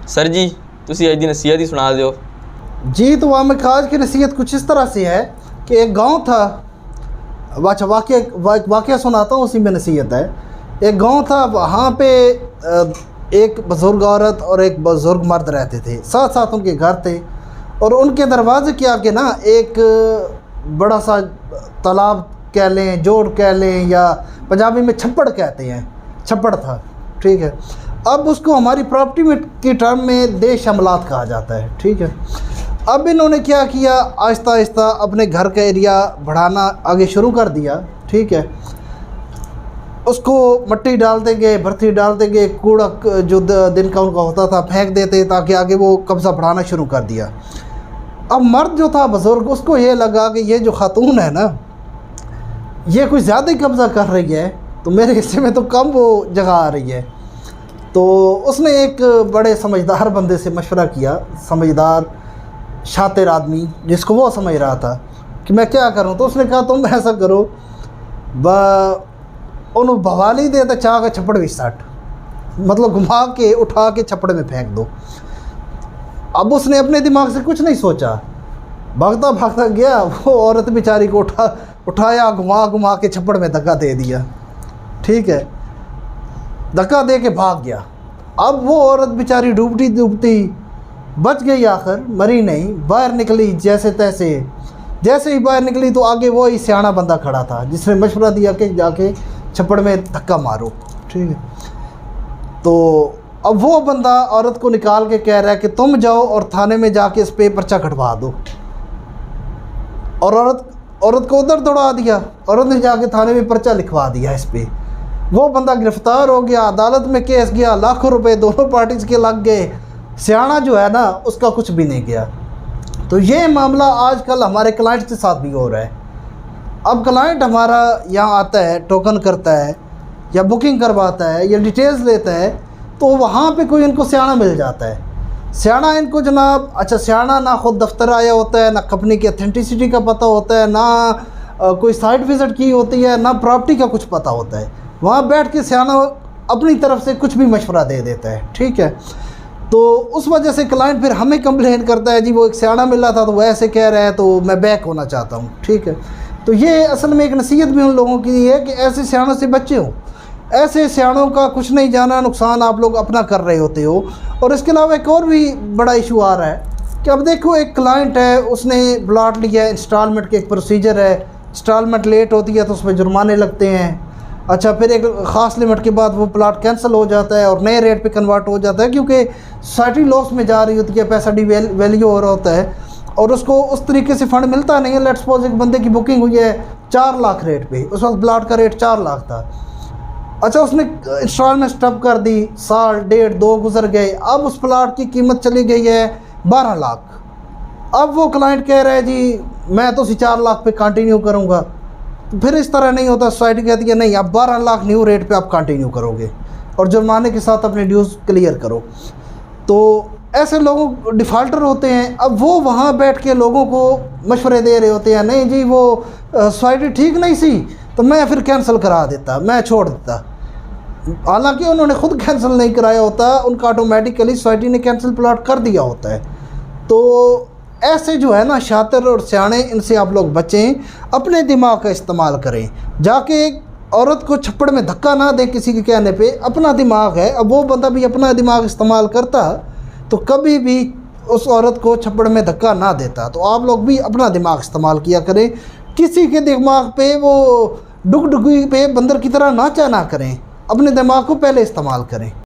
Sir जी तुसी अज दी नसीहत ही सुना दो। जी तो वाम आज की नसीहत कुछ इस तरह से है कि एक गांव था। अच्छा वाक़या सुनाता हूँ, उसी में नसीहत है। एक गांव था, वहाँ पे एक बुज़ुर्ग औरत और एक बुज़ुर्ग मर्द रहते थे, साथ साथ उनके घर थे। और उनके दरवाजे के आगे ना एक बड़ा सा तालाब कह लें, जोड़ कह लें, या पंजाबी में छप्पड़ कहते हैं, छप्पड़ था। ठीक है, अब उसको हमारी प्रॉपर्टी में की टर्म में देश अमलात कहा जाता है। ठीक है, अब इन्होंने क्या किया, आहिस्ता आहिस्ता अपने घर का एरिया बढ़ाना आगे शुरू कर दिया। ठीक है, उसको मट्टी डालते गए, भर्ती डालते गए, कूड़ा जो दिन का उनका होता था फेंक देते, ताकि आगे वो कब्ज़ा बढ़ाना शुरू कर दिया। अब मर्द जो था बुज़ुर्ग, उसको ये लगा कि ये जो खातून है ना, ये कुछ ज़्यादा ही कब्ज़ा कर रही है, तो मेरे हिस्से में तो कम वो जगह आ रही है। तो उसने एक बड़े समझदार बंदे से मशवरा किया, समझदार शातिर आदमी जिसको वो समझ रहा था कि मैं क्या करूं। तो उसने कहा तुम ऐसा करो, उन्होंने बवाली दे तो चाह का छप्पड़ भी सट, मतलब घुमा के उठा के छप्पड़ में फेंक दो। अब उसने अपने दिमाग से कुछ नहीं सोचा, भागता भागता गया, वो औरत बेचारी को उठाया, घुमा घुमा के छप्पड़ में धक्का दे दिया। ठीक है, धक्का दे के भाग गया। अब वो औरत बेचारी डूबती डूबती बच गई, आखिर मरी नहीं, बाहर निकली जैसे तैसे। जैसे ही बाहर निकली तो आगे वो ही सियाना बंदा खड़ा था जिसने मशवरा दिया कि जाके छप्पड़ में धक्का मारो। ठीक है, तो अब वो बंदा औरत को निकाल के कह रहा है कि तुम जाओ और थाने में जाके इस पे पर्चा कटवा दो। और औरत को उधर दौड़ा दिया, औरत ने जाके थाने में पर्चा लिखवा दिया इस पे। वो बंदा गिरफ्तार हो गया, अदालत में केस गया, लाखों रुपए दोनों पार्टीज के लग गए। सियाना जो है ना, उसका कुछ भी नहीं गया। तो ये मामला आजकल हमारे क्लाइंट के साथ भी हो रहा है। अब क्लाइंट हमारा यहाँ आता है, टोकन करता है या बुकिंग करवाता है या डिटेल्स लेता है, तो वहाँ पे कोई इनको सियाना मिल जाता है। सियाना इनको जनाब, अच्छा सियाना ना खुद दफ्तर आया होता है, ना कंपनी की अथेंटिसिटी का पता होता है, ना कोई साइट विज़िट की होती है, ना प्रॉपर्टी का कुछ पता होता है। वहाँ बैठ के सियाना अपनी तरफ से कुछ भी मशवरा दे देता है। ठीक है, तो उस वजह से क्लाइंट फिर हमें कंप्लेन करता है, जी वो एक सियाना मिला था तो वो ऐसे कह रहा है, तो मैं बैक होना चाहता हूँ। ठीक है, तो ये असल में एक नसीहत भी उन लोगों की है कि ऐसे सियानों से बचे हों। ऐसे सियानों का कुछ नहीं जाना नुकसान आप लोग अपना कर रहे होते हो। और इसके अलावा एक और भी बड़ा इशू आ रहा है कि अब देखो, एक क्लाइंट है, उसने प्लाट लिया है, इंस्टॉलमेंट के एक प्रोसीजर है, इंस्टॉलमेंट लेट होती है तो उस पर जुर्माने लगते हैं। अच्छा, फिर एक ख़ास लिमिट के बाद वो प्लाट कैंसिल हो जाता है और नए रेट पे कन्वर्ट हो जाता है, क्योंकि सोसाइटी लॉस में जा रही होती है, पैसा वैल्यू हो रहा होता है और उसको उस तरीके से फ़ंड मिलता नहीं है। लेट्स सपोज एक बंदे की बुकिंग हुई है 4 लाख रेट पे, उस वक्त प्लाट का रेट 4 लाख था। अच्छा, उसने इंस्टॉलमेंट स्टॉप कर दी, साल डेढ़ 2 गुजर गए, अब उस प्लाट की कीमत चली गई है 12 लाख। अब वो क्लाइंट कह रहा है, जी मैं तो 4 लाख पे कंटिन्यू करूँगा। तो फिर इस तरह नहीं होता, सोसाइटी कहती है नहीं, आप 12 लाख न्यू रेट पे आप कंटिन्यू करोगे और जुर्माने के साथ अपने ड्यूज़ क्लियर करो। तो ऐसे लोग डिफ़ाल्टर होते हैं। अब वो वहाँ बैठ के लोगों को मशवरे दे रहे होते हैं, नहीं जी वो सोसाइटी ठीक नहीं सी तो मैं फिर कैंसिल करा देता, मैं छोड़ देता। हालांकि उन्होंने खुद कैंसिल नहीं कराया होता, उनका ऑटोमेटिकली सोसाइटी ने कैंसिल प्लॉट कर दिया होता है। तो ऐसे जो है ना शातिर और सियाने, इनसे आप लोग बचें, अपने दिमाग का इस्तेमाल करें। जाके औरत को छप्पड़ में धक्का ना दें किसी के कहने पे, अपना दिमाग है। अब वो बंदा भी अपना दिमाग इस्तेमाल करता तो कभी भी उस औरत को छप्पड़ में धक्का ना देता। तो आप लोग भी अपना दिमाग इस्तेमाल किया करें, किसी के दिमाग पे वो डुगडुगी पे बंदर की तरह नाचा ना करें, अपने दिमाग को पहले इस्तेमाल करें।